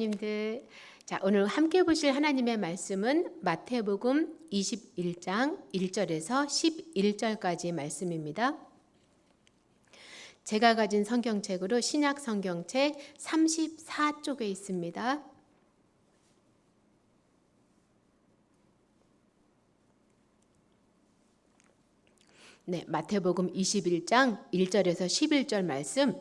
성도님들, 자, 오늘 함께 보실 하나님의 말씀은 마태복음 21장 1절에서 11절까지 말씀입니다. 제가 가진 성경책으로 신약 성경책 34쪽에 있습니다. 네, 마태복음 21장 1절에서 11절 말씀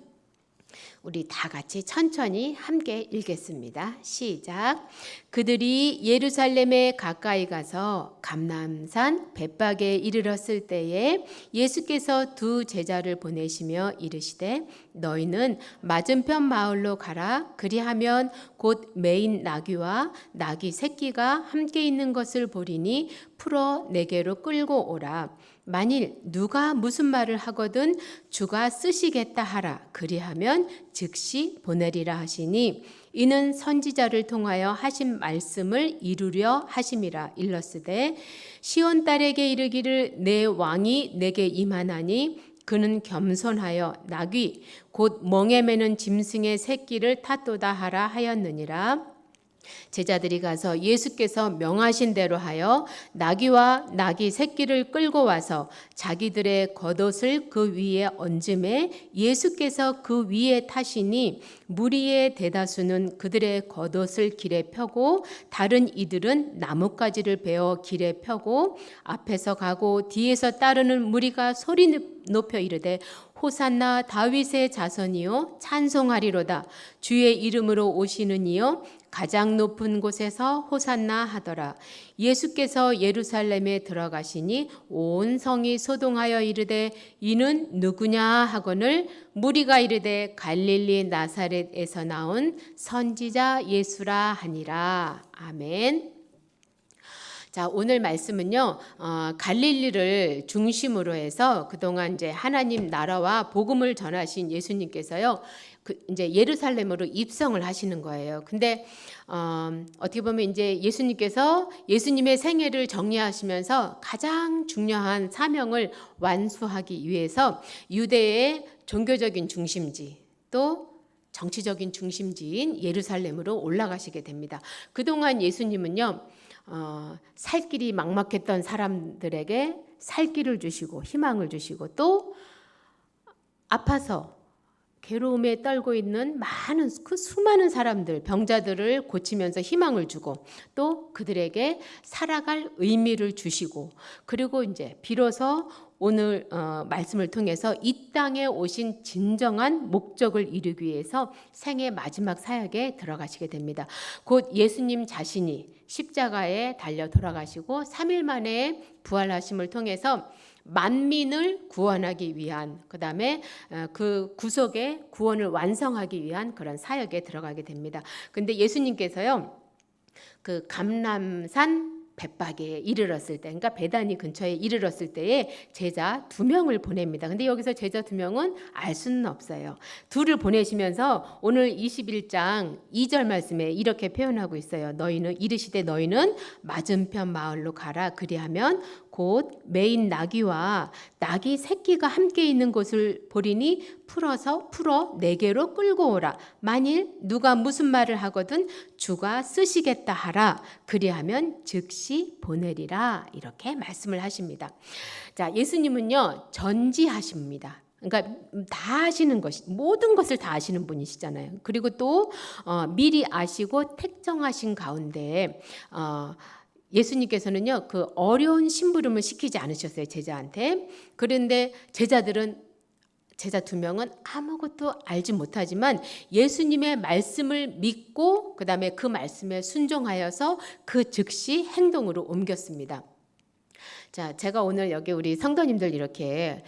우리 다 같이 천천히 함께 읽겠습니다. 시작. 그들이 예루살렘에 가까이 가서 감람산 벳박에 이르렀을 때에 예수께서 두 제자를 보내시며 이르시되 너희는 맞은편 마을로 가라. 그리하면 곧 매인 나귀와 나귀 새끼가 함께 있는 것을 보리니 풀어 내게로 끌고 오라. 만일 누가 무슨 말을 하거든 주가 쓰시겠다 하라. 그리하면 즉시 보내리라 하시니 이는 선지자를 통하여 하신 말씀을 이루려 하심이라. 일렀으되 시온 딸에게 이르기를 내 왕이 내게 임하나니 그는 겸손하여 나귀 곧 멍에 매는 짐승의 새끼를 탔도다 하라 하였느니라. 제자들이 가서 예수께서 명하신 대로 하여 나귀와 나귀 새끼를 끌고 와서 자기들의 겉옷을 그 위에 얹음에 예수께서 그 위에 타시니 무리의 대다수는 그들의 겉옷을 길에 펴고 다른 이들은 나뭇가지를 베어 길에 펴고 앞에서 가고 뒤에서 따르는 무리가 소리 높여 이르되 호산나 다윗의 자손이요 찬송하리로다. 주의 이름으로 오시는 이요 가장 높은 곳에서 호산나 하더라. 예수께서 예루살렘에 들어가시니 온 성이 소동하여 이르되 이는 누구냐 하거늘 무리가 이르되 갈릴리 나사렛에서 나온 선지자 예수라 하니라. 아멘. 자, 오늘 말씀은요, 갈릴리를 중심으로 해서 그동안 이제 하나님 나라와 복음을 전하신 예수님께서요, 이제 예루살렘으로 입성을 하시는 거예요. 근데 어떻게 보면 이제 예수님께서 예수님의 생애를 정리하시면서 가장 중요한 사명을 완수하기 위해서 유대의 종교적인 중심지 또 정치적인 중심지인 예루살렘으로 올라가시게 됩니다. 그동안 예수님은요, 살 길이 막막했던 사람들에게 살 길을 주시고 희망을 주시고 또 아파서 괴로움에 떨고 있는 많은 그 수많은 사람들 병자들을 고치면서 희망을 주고 또 그들에게 살아갈 의미를 주시고 그리고 이제 비로소 오늘 말씀을 통해서 이 땅에 오신 진정한 목적을 이루기 위해서 생애 마지막 사역에 들어가시게 됩니다. 곧 예수님 자신이 십자가에 달려 돌아가시고 3일 만에 부활하심을 통해서 만민을 구원하기 위한 그다음에 그 구속의 구원을 완성하기 위한 그런 사역에 들어가게 됩니다. 근데 예수님께서요 그 감람산 벳박에 이르렀을 때, 그러니까 베다니 근처에 이르렀을 때에 제자 2명을 보냅니다. 근데 여기서 제자 2명은 알 수는 없어요. 둘을 보내시면서 오늘 21장 2절 말씀에 이렇게 표현하고 있어요. 너희는 이르시되 너희는 맞은편 마을로 가라. 그리하면 곧 매인 나귀와 나귀 새끼가 함께 있는 곳을 보리니 풀어 내게로 끌고 오라. 만일 누가 무슨 말을 하거든 주가 쓰시겠다 하라. 그리하면 즉시 보내리라. 이렇게 말씀을 하십니다. 자, 예수님은요 전지하십니다. 그러니까 다 아시는 것이 모든 것을 다 아시는 분이시잖아요. 그리고 또 미리 아시고 택정하신 가운데 예수님께서는요 그 어려운 심부름을 시키지 않으셨어요 제자한테. 그런데 제자 2명은 아무것도 알지 못하지만 예수님의 말씀을 믿고 그다음에 그 말씀에 순종하여서 그 즉시 행동으로 옮겼습니다. 자, 제가 오늘 여기 우리 성도님들 이렇게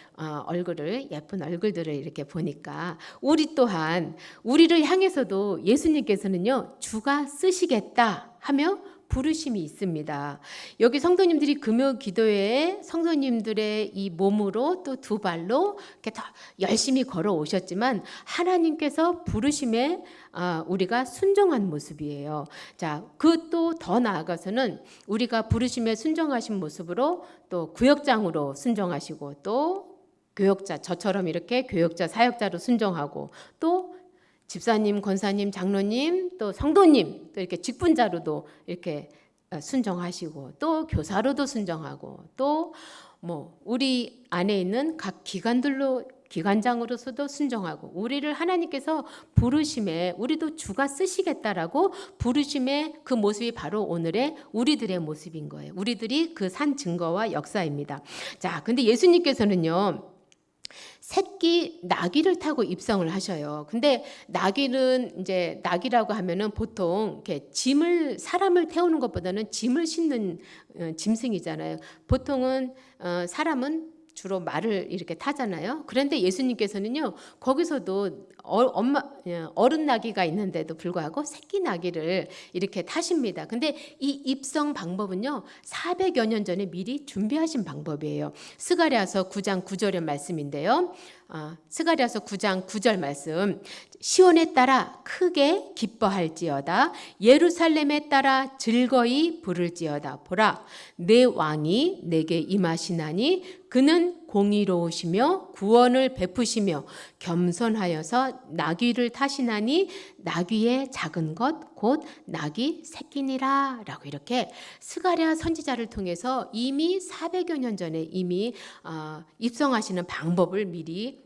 예쁜 얼굴들을 이렇게 보니까 우리 또한 우리를 향해서도 예수님께서는요 주가 쓰시겠다 하며 부르심이 있습니다. 여기 성도님들이 금요 기도회에 성도님들의 이 몸으로 또 2발로 이렇게 더 열심히 걸어 오셨지만 하나님께서 부르심에 우리가 순종한 모습이에요. 자, 그 또 더 나아가서는 우리가 부르심에 순종하신 모습으로 또 구역장으로 순종하시고 또 교역자 저처럼 이렇게 교역자 사역자로 순종하고 또 집사님, 권사님, 장로님, 또 성도님, 또 이렇게 직분자로도 이렇게 순종하시고, 또 교사로도 순종하고, 또 뭐 우리 안에 있는 각 기관장으로서도 순종하고, 우리를 하나님께서 부르심에 우리도 주가 쓰시겠다라고 부르심의 그 모습이 바로 오늘의 우리들의 모습인 거예요. 우리들이 그 산 증거와 역사입니다. 자, 근데 예수님께서는요, 새끼 나귀를 타고 입성을 하셔요. 근데 나귀는 이제 나귀라고 하면은 보통 이렇게 사람을 태우는 것보다는 짐을 싣는 짐승이잖아요. 보통은 사람은 주로 말을 이렇게 타잖아요. 그런데 예수님께서는요, 거기서도 어른 나귀가 있는데도 불구하고 새끼 나귀를 이렇게 타십니다. 근데 이 입성 방법은요, 400여 년 전에 미리 준비하신 방법이에요. 스가랴서 9장 9절의 말씀인데요. 스가랴서 9장 9절 말씀. 시온에 따라 크게 기뻐할지어다. 예루살렘에 따라 즐거이 부를지어다. 보라, 내 왕이 내게 임하시나니 그는 공의로우시며 구원을 베푸시며 겸손하여서 나귀를 타시나니 나귀의 작은 것 곧 나귀 새끼니라 라고 이렇게 스가랴 선지자를 통해서 이미 400여 년 전에 이미 입성하시는 방법을 미리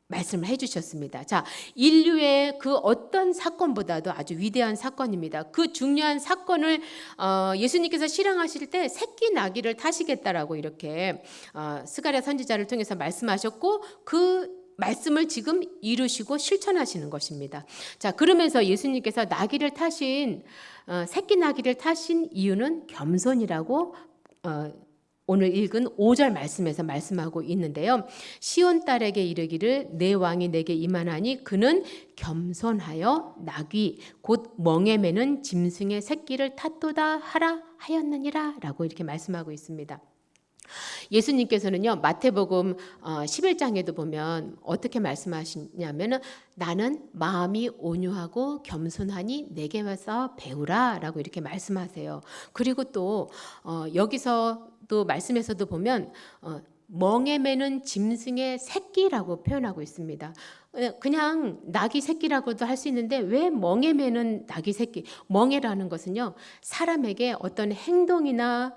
말씀을 해주셨습니다. 자, 인류의 그 어떤 사건보다도 아주 위대한 사건입니다. 그 중요한 사건을 예수님께서 실행하실 때 새끼 나귀를 타시겠다라고 이렇게 스가랴 선지자를 통해서 말씀하셨고, 그 말씀을 지금 이루시고 실천하시는 것입니다. 자, 그러면서 예수님께서 새끼 나귀를 타신 이유는 겸손이라고 오늘 읽은 5절 말씀에서 말씀하고 있는데요. 시온 딸에게 이르기를 내 왕이 내게 임하나니 그는 겸손하여 나귀 곧 멍에 매는 짐승의 새끼를 탔도다 하라 하였느니라 라고 이렇게 말씀하고 있습니다. 예수님께서는요, 마태복음 11장에도 보면 어떻게 말씀하시냐면 나는 마음이 온유하고 겸손하니 내게 와서 배우라 라고 이렇게 말씀하세요. 그리고 또 여기서 또 말씀에서도 보면 멍에 매는 짐승의 새끼라고 표현하고 있습니다. 그냥 나귀 새끼라고도 할 수 있는데 왜 멍에 매는 나귀 새끼? 멍에라는 것은요, 사람에게 어떤 행동이나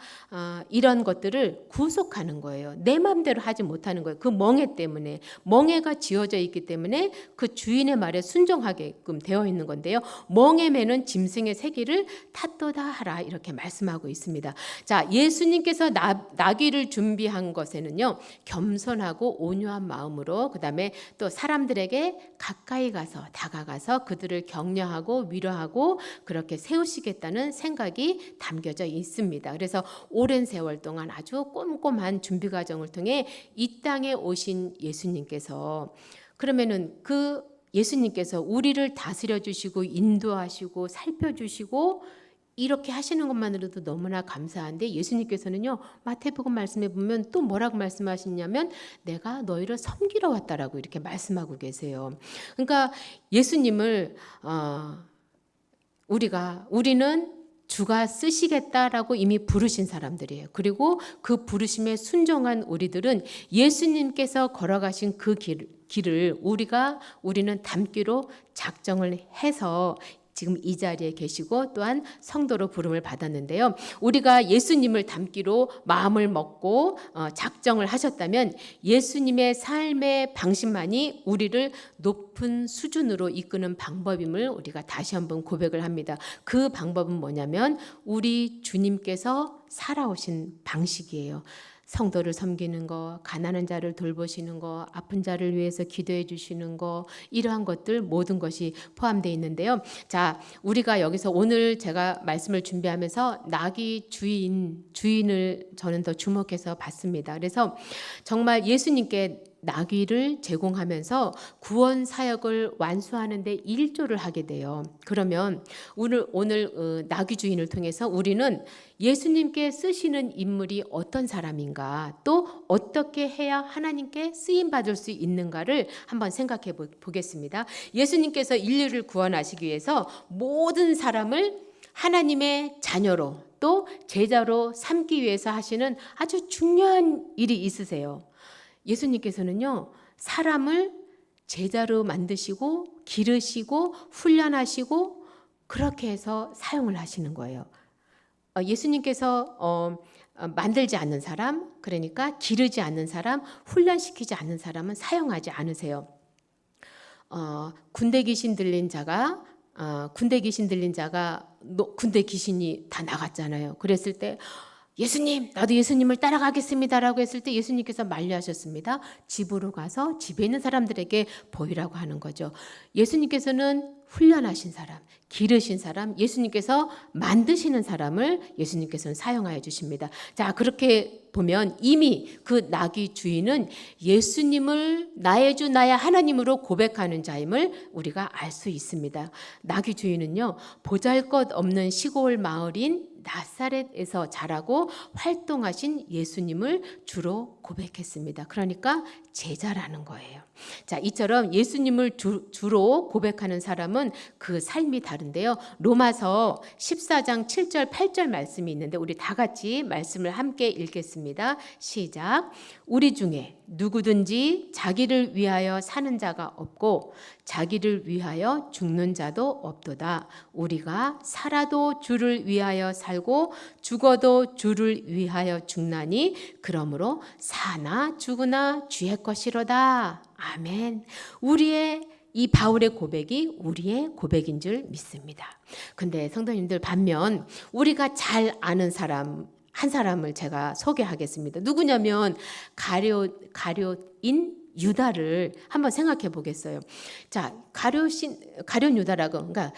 이런 것들을 구속하는 거예요. 내 마음대로 하지 못하는 거예요. 그 멍에 때문에, 멍에가 지어져 있기 때문에 그 주인의 말에 순종하게끔 되어 있는 건데요. 멍에 매는 짐승의 새끼를 탓도다 하라 이렇게 말씀하고 있습니다. 자, 예수님께서 나귀를 준비한 것에는요, 겸손하고 온유한 마음으로, 그 다음에 또 사람들에게 가까이 가서 다가가서 그들을 격려하고 위로하고 그렇게 세우시겠다는 생각이 담겨져 있습니다. 그래서 오랜 세월 동안 아주 꼼꼼한 준비 과정을 통해 이 땅에 오신 예수님께서, 그러면은 그 예수님께서 우리를 다스려 주시고 인도하시고 살펴주시고 이렇게 하시는 것만으로도 너무나 감사한데, 예수님께서는요, 마태복음 말씀에 보면 또 뭐라고 말씀하시냐면 내가 너희를 섬기러 왔다라고 이렇게 말씀하고 계세요. 그러니까 예수님을 우리는 주가 쓰시겠다라고 이미 부르신 사람들이에요. 그리고 그 부르심에 순종한 우리들은 예수님께서 걸어가신 그 길을 우리는 닮기로 작정을 해서 지금 이 자리에 계시고 또한 성도로 부름을 받았는데요. 우리가 예수님을 닮기로 마음을 먹고 작정을 하셨다면 예수님의 삶의 방식만이 우리를 높은 수준으로 이끄는 방법임을 우리가 다시 한번 고백을 합니다. 그 방법은 뭐냐면 우리 주님께서 살아오신 방식이에요. 성도를 섬기는 거, 가난한 자를 돌보시는 거, 아픈 자를 위해서 기도해 주시는 거, 이러한 것들 모든 것이 포함되어 있는데요. 자, 우리가 여기서 오늘 제가 말씀을 준비하면서 나귀 주인을 저는 더 주목해서 봤습니다. 그래서 정말 예수님께 나귀를 제공하면서 구원 사역을 완수하는 데 일조를 하게 돼요. 그러면 오늘 나귀 주인을 통해서 우리는 예수님께 쓰시는 인물이 어떤 사람인가, 또 어떻게 해야 하나님께 쓰임 받을 수 있는가를 한번 생각해 보겠습니다. 예수님께서 인류를 구원하시기 위해서 모든 사람을 하나님의 자녀로 또 제자로 삼기 위해서 하시는 아주 중요한 일이 있으세요. 예수님께서는요, 사람을 제자로 만드시고 기르시고 훈련하시고 그렇게 해서 사용을 하시는 거예요. 예수님께서 만들지 않는 사람, 그러니까 기르지 않는 사람, 훈련시키지 않는 사람은 사용하지 않으세요. 군대 귀신 들린 자가 군대 귀신이 다 나갔잖아요. 그랬을 때 예수님, 나도 예수님을 따라가겠습니다라고 했을 때 예수님께서 만류하셨습니다. 집으로 가서 집에 있는 사람들에게 보이라고 하는 거죠. 예수님께서는 훈련하신 사람, 기르신 사람, 예수님께서 만드시는 사람을 예수님께서는 사용하여 주십니다. 자, 그렇게 보면 이미 그 나귀 주인은 예수님을 나의 주 나의 하나님으로 고백하는 자임을 우리가 알 수 있습니다. 나귀 주인은요, 보잘것없는 시골 마을인 나사렛에서 자라고 활동하신 예수님을 주로 고백했습니다. 그러니까 제자라는 거예요. 자, 이처럼 예수님을 주로 고백하는 사람은 그 삶이 다른데요. 로마서 14장 7절 8절 말씀이 있는데 우리 다 같이 말씀을 함께 읽겠습니다. 시작. 우리 중에 누구든지 자기를 위하여 사는 자가 없고 자기를 위하여 죽는 자도 없도다. 우리가 살아도 주를 위하여 살고 죽어도 주를 위하여 죽나니 그러므로 사나 죽으나 주의 것이로다. 아멘. 우리의 이 바울의 고백이 우리의 고백인 줄 믿습니다. 근데 성도님들, 반면 우리가 잘 아는 사람 한 사람을 제가 소개하겠습니다. 누구냐면 가룟인 유다를 한번 생각해 보겠어요. 자, 가룟 유다라고, 그러니까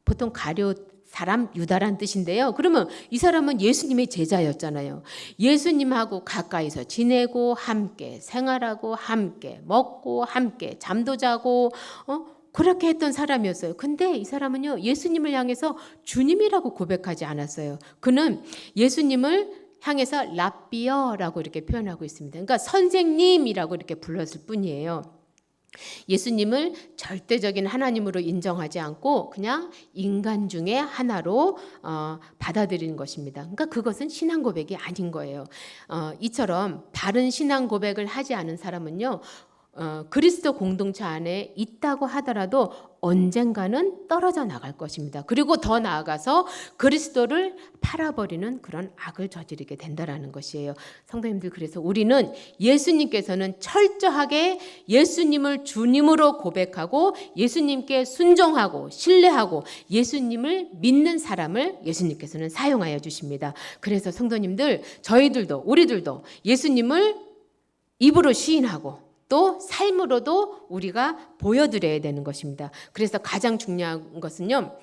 보통 사람 유다란 뜻인데요. 그러면 이 사람은 예수님의 제자였잖아요. 예수님하고 가까이서 지내고 함께 생활하고 함께 먹고 함께 잠도 자고 그렇게 했던 사람이었어요. 근데 이 사람은요, 예수님을 향해서 주님이라고 고백하지 않았어요. 그는 예수님을 향해서 랍비어라고 이렇게 표현하고 있습니다. 그러니까 선생님이라고 이렇게 불렀을 뿐이에요. 예수님을 절대적인 하나님으로 인정하지 않고 그냥 인간 중에 하나로 받아들이는 것입니다. 그러니까 그것은 신앙 고백이 아닌 거예요. 이처럼 바른 신앙 고백을 하지 않은 사람은요, 그리스도 공동체 안에 있다고 하더라도 언젠가는 떨어져 나갈 것입니다. 그리고 더 나아가서 그리스도를 팔아버리는 그런 악을 저지르게 된다라는 것이에요. 성도님들, 그래서 우리는 예수님께서는 철저하게 예수님을 주님으로 고백하고 예수님께 순종하고 신뢰하고 예수님을 믿는 사람을 예수님께서는 사용하여 주십니다. 그래서 성도님들, 우리들도 예수님을 입으로 시인하고 또 삶으로도 우리가 보여드려야 되는 것입니다. 그래서 가장 중요한 것은요,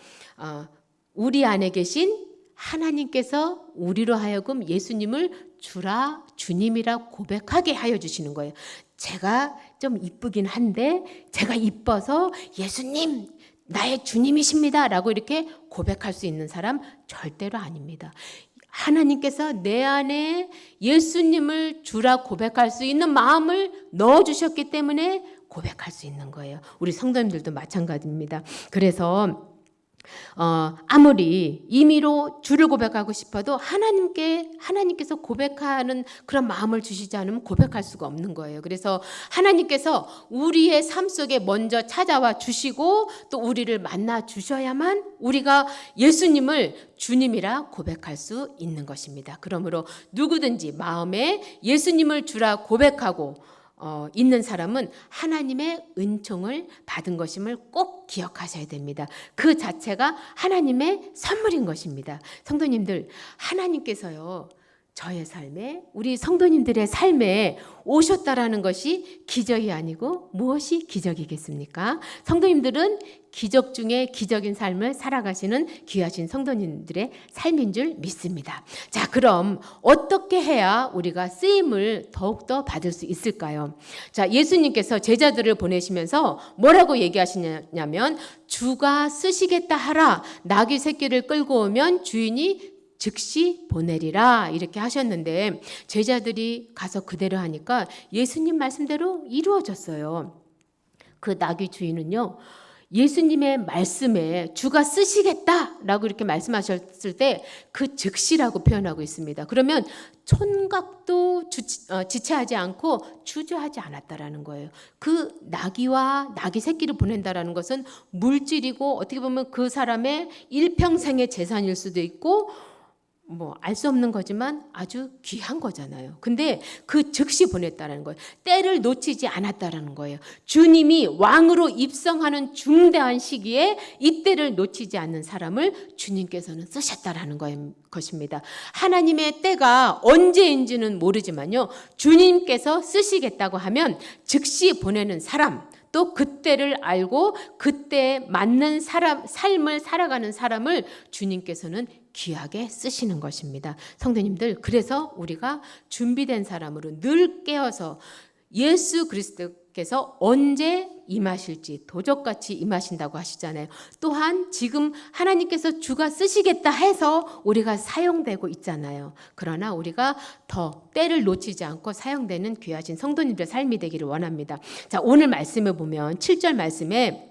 우리 안에 계신 하나님께서 우리로 하여금 예수님을 주라 주님이라 고백하게 하여 주시는 거예요. 제가 좀 이쁘긴 한데 제가 이뻐서 예수님 나의 주님이십니다 라고 이렇게 고백할 수 있는 사람 절대로 아닙니다. 하나님께서 내 안에 예수님을 주라 고백할 수 있는 마음을 넣어주셨기 때문에 고백할 수 있는 거예요. 우리 성도님들도 마찬가지입니다. 그래서 아무리 임의로 주를 고백하고 싶어도 하나님께서 고백하는 그런 마음을 주시지 않으면 고백할 수가 없는 거예요. 그래서 하나님께서 우리의 삶 속에 먼저 찾아와 주시고 또 우리를 만나 주셔야만 우리가 예수님을 주님이라 고백할 수 있는 것입니다. 그러므로 누구든지 마음에 예수님을 주라 고백하고 있는 사람은 하나님의 은총을 받은 것임을 꼭 기억하셔야 됩니다. 그 자체가 하나님의 선물인 것입니다. 성도님들, 하나님께서요, 저의 삶에, 우리 성도님들의 삶에 오셨다라는 것이 기적이 아니고 무엇이 기적이겠습니까? 성도님들은 기적 중에 기적인 삶을 살아가시는 귀하신 성도님들의 삶인 줄 믿습니다. 자, 그럼 어떻게 해야 우리가 쓰임을 더욱더 받을 수 있을까요? 자, 예수님께서 제자들을 보내시면서 뭐라고 얘기하시냐면 주가 쓰시겠다 하라, 나귀 새끼를 끌고 오면 주인이 즉시 보내리라 이렇게 하셨는데 제자들이 가서 그대로 하니까 예수님 말씀대로 이루어졌어요. 그 나귀 주인은요, 예수님의 말씀에 주가 쓰시겠다라고 이렇게 말씀하셨을 때 그 즉시라고 표현하고 있습니다. 그러면 촌각도 지체하지 않고 주저하지 않았다라는 거예요. 그 나귀와 나귀 새끼를 보낸다라는 것은 물질이고 어떻게 보면 그 사람의 일평생의 재산일 수도 있고 알 수 없는 거지만 아주 귀한 거잖아요. 근데 그 즉시 보냈다는 거예요. 때를 놓치지 않았다라는 거예요. 주님이 왕으로 입성하는 중대한 시기에 이 때를 놓치지 않는 사람을 주님께서는 쓰셨다라는 것입니다. 하나님의 때가 언제인지는 모르지만요. 주님께서 쓰시겠다고 하면 즉시 보내는 사람, 또 그때를 알고 그때에 맞는 삶을 살아가는 사람을 주님께서는 귀하게 쓰시는 것입니다. 성도님들, 그래서 우리가 준비된 사람으로 늘 깨어서 예수 그리스도께서 언제 임하실지 도적같이 임하신다고 하시잖아요. 또한 지금 하나님께서 주가 쓰시겠다 해서 우리가 사용되고 있잖아요. 그러나 우리가 더 때를 놓치지 않고 사용되는 귀하신 성도님들의 삶이 되기를 원합니다. 자, 오늘 말씀을 보면 7절 말씀에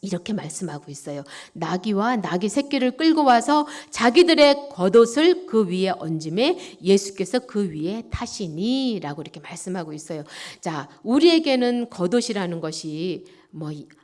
이렇게 말씀하고 있어요. 나귀와 나귀 새끼를 끌고 와서 자기들의 겉옷을 그 위에 얹음에 예수께서 그 위에 타시니 라고 이렇게 말씀하고 있어요. 자, 우리에게는 겉옷이라는 것이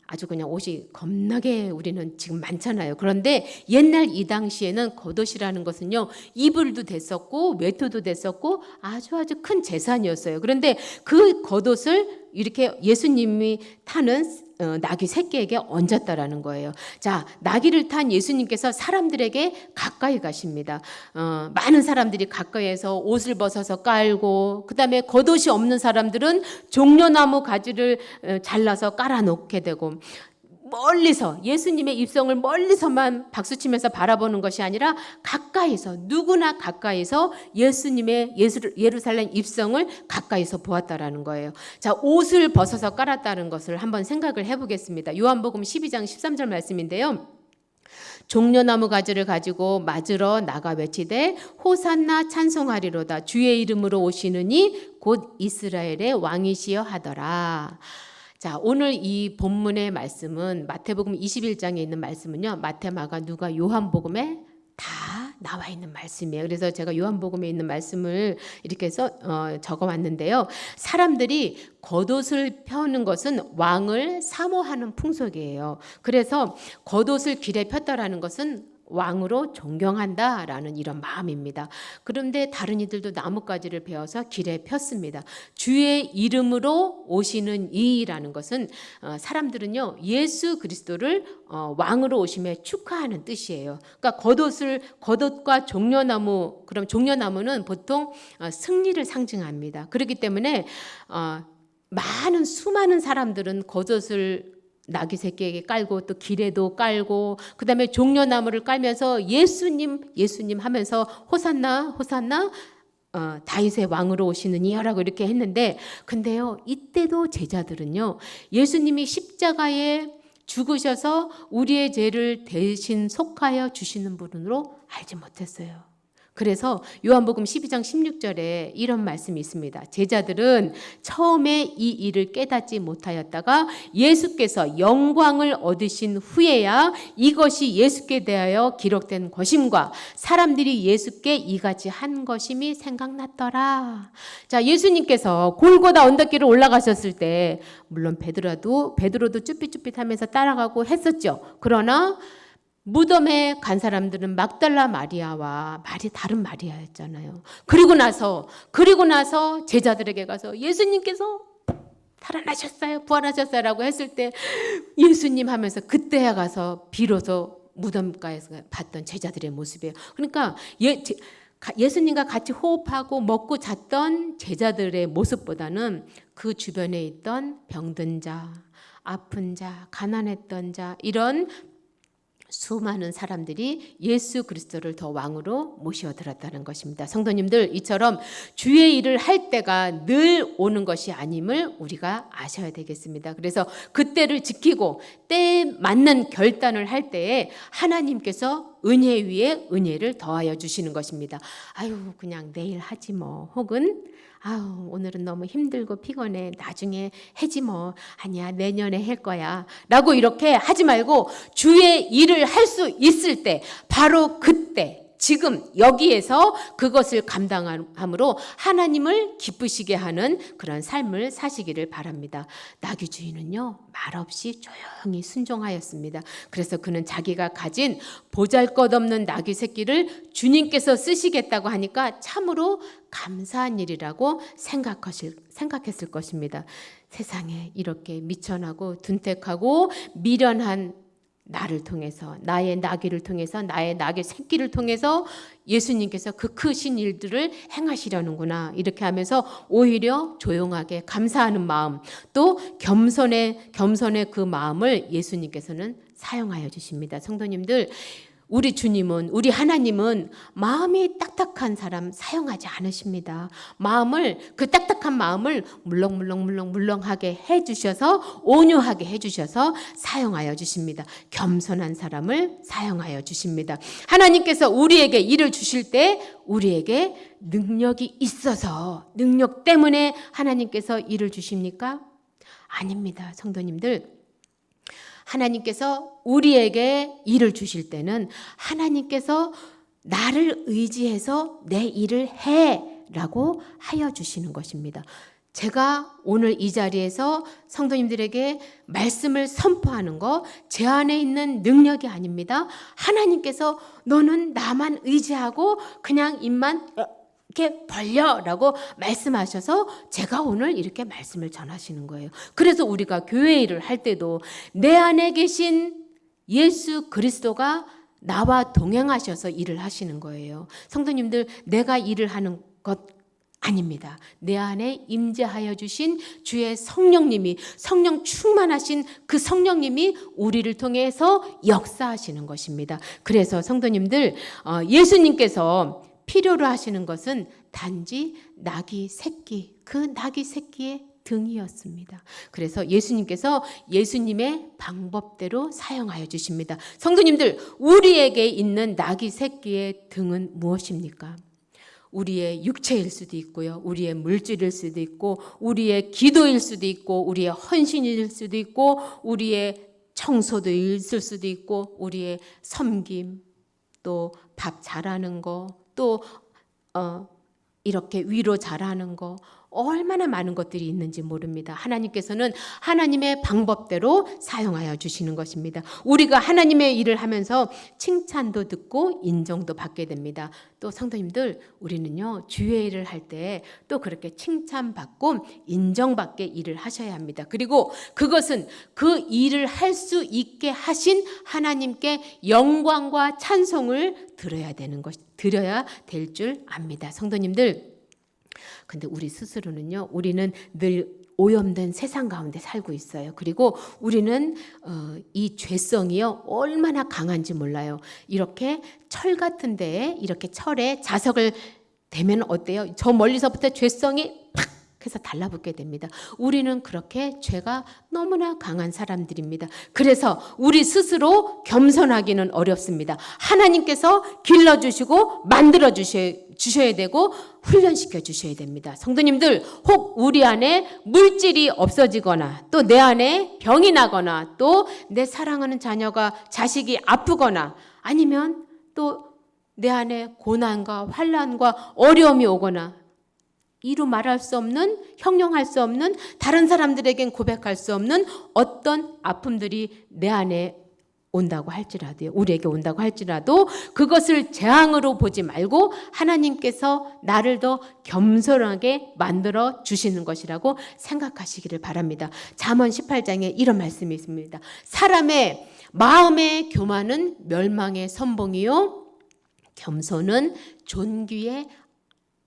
아주 그냥 옷이 겁나게 우리는 지금 많잖아요. 그런데 옛날 이 당시에는 겉옷이라는 것은요, 이불도 됐었고 외투도 됐었고 아주 큰 재산이었어요. 그런데 그 겉옷을 이렇게 예수님이 타는 나귀 새끼에게 얹었다라는 거예요. 자, 나귀를 탄 예수님께서 사람들에게 가까이 가십니다. 많은 사람들이 가까이에서 옷을 벗어서 깔고, 그 다음에 겉옷이 없는 사람들은 종려나무 가지를 잘라서 깔아놓게 되고, 멀리서 예수님의 입성을 멀리서만 박수치면서 바라보는 것이 아니라 가까이서, 누구나 가까이서 예수님의 예루살렘 입성을 가까이서 보았다라는 거예요. 자, 옷을 벗어서 깔았다는 것을 한번 생각을 해보겠습니다. 요한복음 12장 13절 말씀인데요. 종려나무 가지를 가지고 맞으러 나가 외치되 호산나 찬송하리로다 주의 이름으로 오시느니 곧 이스라엘의 왕이시여 하더라. 자, 오늘 이 본문의 말씀은 마태복음 21장에 있는 말씀은요, 마태, 마가, 누가, 요한복음에 다 나와 있는 말씀이에요. 그래서 제가 요한복음에 있는 말씀을 이렇게 해서 적어왔는데요. 사람들이 겉옷을 펴는 것은 왕을 사모하는 풍속이에요. 그래서 겉옷을 길에 폈다라는 것은 왕으로 존경한다라는 이런 마음입니다. 그런데 다른 이들도 나뭇가지를 베어서 길에 폈습니다. 주의 이름으로 오시는 이라는 것은 사람들은요, 예수 그리스도를 왕으로 오심에 축하하는 뜻이에요. 그러니까 겉옷과 종려나무, 그럼 종려나무는 보통 승리를 상징합니다. 그렇기 때문에 수많은 사람들은 겉옷을 나귀 새끼에게 깔고 또 길에도 깔고 그다음에 종려나무를 깔면서 예수님 하면서 호산나 호산나 다윗의 왕으로 오시는 이여라고 이렇게 했는데, 근데요, 이때도 제자들은요, 예수님이 십자가에 죽으셔서 우리의 죄를 대신 속하여 주시는 분으로 알지 못했어요. 그래서 요한복음 12장 16절에 이런 말씀이 있습니다. 제자들은 처음에 이 일을 깨닫지 못하였다가 예수께서 영광을 얻으신 후에야 이것이 예수께 대하여 기록된 것임과 사람들이 예수께 이같이 한 것임이 생각났더라. 자, 예수님께서 골고다 언덕길을 올라가셨을 때 물론 베드로도 쭈삣쭈삣하면서 따라가고 했었죠. 그러나 무덤에 간 사람들은 막달라 마리아와 다른 마리아였잖아요. 그리고 나서 제자들에게 가서 예수님께서 살아나셨어요, 부활하셨어요 했을 때 예수님 하면서 그때야 가서 비로소 무덤가에서 봤던 제자들의 모습이에요. 그러니까 예수님과 같이 호흡하고 먹고 잤던 제자들의 모습보다는 그 주변에 있던 병든 자, 아픈 자, 가난했던 자, 이런 수많은 사람들이 예수 그리스도를 더 왕으로 모셔들었다는 것입니다. 성도님들, 이처럼 주의 일을 할 때가 늘 오는 것이 아님을 우리가 아셔야 되겠습니다. 그래서 그때를 지키고 때에 맞는 결단을 할 때에 하나님께서 은혜 위에 은혜를 더하여 주시는 것입니다. 아유, 그냥 내일 하지 뭐. 혹은 아유, 오늘은 너무 힘들고 피곤해. 나중에 해지 뭐. 아니야, 내년에 할 거야. 라고 이렇게 하지 말고 주의 일을 할 수 있을 때, 바로 그때, 지금 여기에서 그것을 감당함으로 하나님을 기쁘시게 하는 그런 삶을 사시기를 바랍니다. 나귀 주인은요, 말없이 조용히 순종하였습니다. 그래서 그는 자기가 가진 보잘것없는 나귀 새끼를 주님께서 쓰시겠다고 하니까 참으로 감사한 일이라고 생각했을 것입니다. 세상에 이렇게 미천하고 둔택하고 미련한 나를 통해서, 나의 나귀를 통해서, 나의 나귀 새끼를 통해서 예수님께서 그 크신 일들을 행하시려는구나, 이렇게 하면서 오히려 조용하게 감사하는 마음, 또 겸손의 그 마음을 예수님께서는 사용하여 주십니다. 성도님들, 우리 주님은, 우리 하나님은 마음이 딱딱한 사람 사용하지 않으십니다. 그 딱딱한 마음을 물렁하게 해주셔서, 온유하게 해주셔서 사용하여 주십니다. 겸손한 사람을 사용하여 주십니다. 하나님께서 우리에게 일을 주실 때 우리에게 능력이 있어서, 능력 때문에 하나님께서 일을 주십니까? 아닙니다. 성도님들, 하나님께서 우리에게 일을 주실 때는 하나님께서 나를 의지해서 내 일을 해라고 하여 주시는 것입니다. 제가 오늘 이 자리에서 성도님들에게 말씀을 선포하는 거 제 안에 있는 능력이 아닙니다. 하나님께서 너는 나만 의지하고 그냥 입만 이렇게 벌려라고 말씀하셔서 제가 오늘 이렇게 말씀을 전하시는 거예요. 그래서 우리가 교회 일을 할 때도 내 안에 계신 예수 그리스도가 나와 동행하셔서 일을 하시는 거예요. 성도님들, 내가 일을 하는 것 아닙니다. 내 안에 임재하여 주신 주의 성령님이, 성령 충만하신 그 성령님이 우리를 통해서 역사하시는 것입니다. 그래서 성도님들, 예수님께서 필요로 하시는 것은 단지 나귀 새끼, 그 나귀 새끼의 등이었습니다. 그래서 예수님께서 예수님의 방법대로 사용하여 주십니다. 성도님들, 우리에게 있는 나귀 새끼의 등은 무엇입니까? 우리의 육체일 수도 있고요, 우리의 물질일 수도 있고, 우리의 기도일 수도 있고, 우리의 헌신일 수도 있고, 우리의 청소도 있을 수도 있고, 우리의 섬김, 또 밥 잘하는 거, 또 이렇게 위로 잘하는 거, 얼마나 많은 것들이 있는지 모릅니다. 하나님께서는 하나님의 방법대로 사용하여 주시는 것입니다. 우리가 하나님의 일을 하면서 칭찬도 듣고 인정도 받게 됩니다. 또 성도님들, 우리는요, 주의 일을 할 때 또 그렇게 칭찬받고 인정받게 일을 하셔야 합니다. 그리고 그것은 그 일을 할 수 있게 하신 하나님께 영광과 찬송을 드려야 될 줄 압니다. 성도님들, 근데 우리 스스로는요, 우리는 늘 오염된 세상 가운데 살고 있어요. 그리고 우리는 이 죄성이요, 얼마나 강한지 몰라요. 이렇게 철 같은 데에, 이렇게 철에 자석을 대면 어때요? 저 멀리서부터 죄성이 팍 해서 달라붙게 됩니다. 우리는 그렇게 죄가 너무나 강한 사람들입니다. 그래서 우리 스스로 겸손하기는 어렵습니다. 하나님께서 길러주시고 만들어 주셔야 되고 훈련시켜 주셔야 됩니다. 성도님들, 혹 우리 안에 물질이 없어지거나, 또 내 안에 병이 나거나, 또 내 사랑하는 자식이 아프거나, 아니면 또 내 안에 고난과 환난과 어려움이 오거나, 이루 말할 수 없는, 형용할 수 없는, 다른 사람들에겐 고백할 수 없는 어떤 아픔들이 내 안에 온다고 할지라도요, 우리에게 온다고 할지라도 그것을 재앙으로 보지 말고 하나님께서 나를 더 겸손하게 만들어 주시는 것이라고 생각하시기를 바랍니다. 잠언 18장에 이런 말씀이 있습니다. 사람의 마음의 교만은 멸망의 선봉이요, 겸손은 존귀의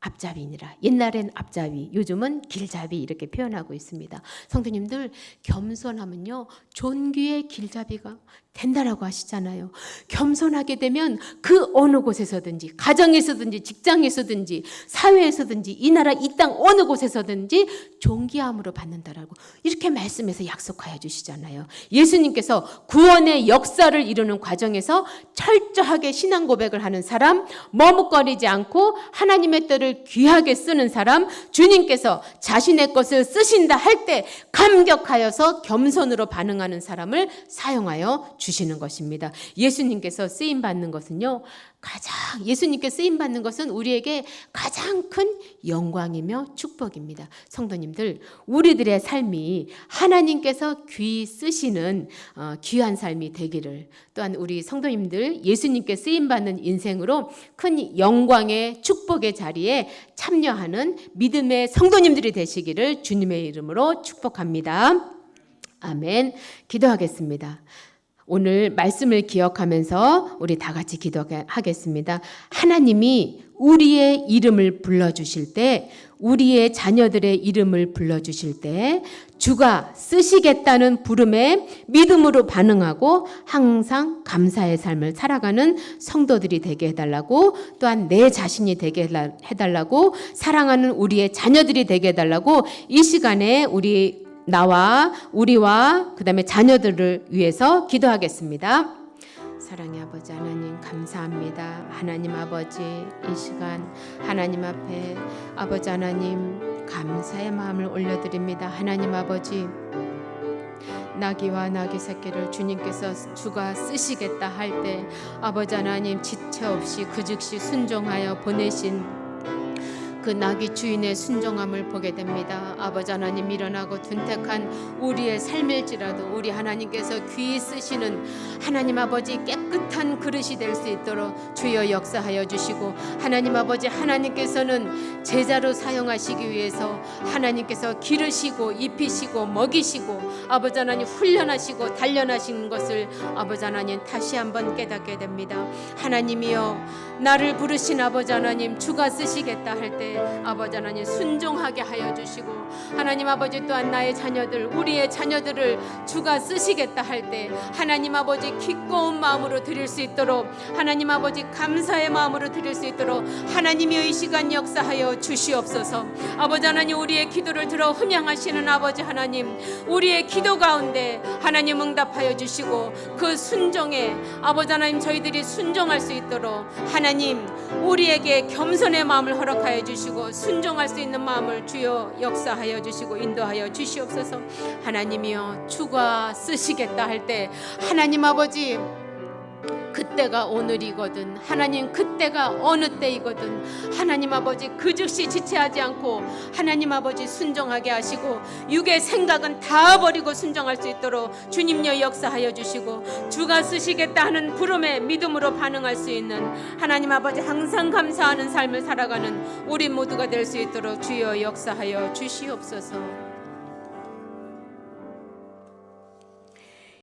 앞잡이니라. 옛날엔 앞잡이, 요즘은 길잡이, 이렇게 표현하고 있습니다. 성도님들, 겸손하면요, 존귀의 길잡이가 된다라고 하시잖아요. 겸손하게 되면 그 어느 곳에서든지, 가정에서든지 직장에서든지 사회에서든지 이 나라 이 땅 어느 곳에서든지 존귀함으로 받는다라고 이렇게 말씀해서 약속하여 주시잖아요. 예수님께서 구원의 역사를 이루는 과정에서 철저하게 신앙 고백을 하는 사람, 머뭇거리지 않고 하나님의 뜻을 귀하게 쓰는 사람, 주님께서 자신의 것을 쓰신다 할 때 감격하여서 겸손으로 반응하는 사람을 사용하여 주시는 것입니다. 예수님께서 쓰임 받는 것은요, 예수님께 쓰임 받는 것은 우리에게 가장 큰 영광이며 축복입니다. 성도님들, 우리들의 삶이 하나님께서 귀히 쓰시는 귀한 삶이 되기를, 또한 우리 성도님들 예수님께 쓰임 받는 인생으로 큰 영광의 축복의 자리에 참여하는 믿음의 성도님들이 되시기를 주님의 이름으로 축복합니다. 아멘. 기도하겠습니다. 오늘 말씀을 기억하면서 우리 다 같이 기도하겠습니다. 하나님이 우리의 이름을 불러주실 때, 우리의 자녀들의 이름을 불러주실 때 주가 쓰시겠다는 부름에 믿음으로 반응하고 항상 감사의 삶을 살아가는 성도들이 되게 해달라고, 또한 내 자신이 되게 해달라고, 사랑하는 우리의 자녀들이 되게 해달라고 이 시간에 우리와 그 다음에 자녀들을 위해서 기도하겠습니다. 사랑의 아버지 하나님 감사합니다. 하나님 아버지, 이 시간 하나님 앞에 아버지 하나님 감사의 마음을 올려드립니다. 하나님 아버지, 나귀와 나귀 새끼를 주님께서 주가 쓰시겠다 할 때 아버지 하나님 지체 없이 그 즉시 순종하여 보내신 그 나귀 주인의 순종함을 보게 됩니다. 아버지 하나님, 일어나고 둔택한 우리의 삶일지라도 우리 하나님께서 귀히 쓰시는 하나님 아버지 깨끗한 그릇이 될 수 있도록 주여 역사하여 주시고, 하나님 아버지, 하나님께서는 제자로 사용하시기 위해서 하나님께서 기르시고 입히시고 먹이시고 아버지 하나님 훈련하시고 단련하신 것을 아버지 하나님 다시 한번 깨닫게 됩니다. 하나님이여, 나를 부르신 아버지 하나님 주가 쓰시겠다 할 때 아버지 하나님 순종하게 하여 주시고, 하나님 아버지 또한 나의 자녀들, 우리의 자녀들을 주가 쓰시겠다 할 때 하나님 아버지 기꺼운 마음으로 드릴 수 있도록, 하나님 아버지 감사의 마음으로 드릴 수 있도록 하나님이 이 시간 역사하여 주시옵소서. 아버지 하나님, 우리의 기도를 들어 흠양하시는 아버지 하나님, 우리의 기도 가운데 하나님 응답하여 주시고 그 순종에 아버지 하나님 저희들이 순종할 수 있도록 하나님 우리에게 겸손의 마음을 허락하여 주시고 순종할 수 있는 마음을 주여 역사하여 주시고 인도하여 주시옵소서. 하나님이여, 주가 쓰시겠다 할 때 하나님 아버지 그때가 오늘이거든, 하나님 그때가 어느 때이거든, 하나님 아버지 그 즉시 지체하지 않고 하나님 아버지 순종하게 하시고 육의 생각은 다 버리고 순종할 수 있도록 주님여 역사하여 주시고, 주가 쓰시겠다 하는 부름에 믿음으로 반응할 수 있는 하나님 아버지 항상 감사하는 삶을 살아가는 우리 모두가 될 수 있도록 주여 역사하여 주시옵소서.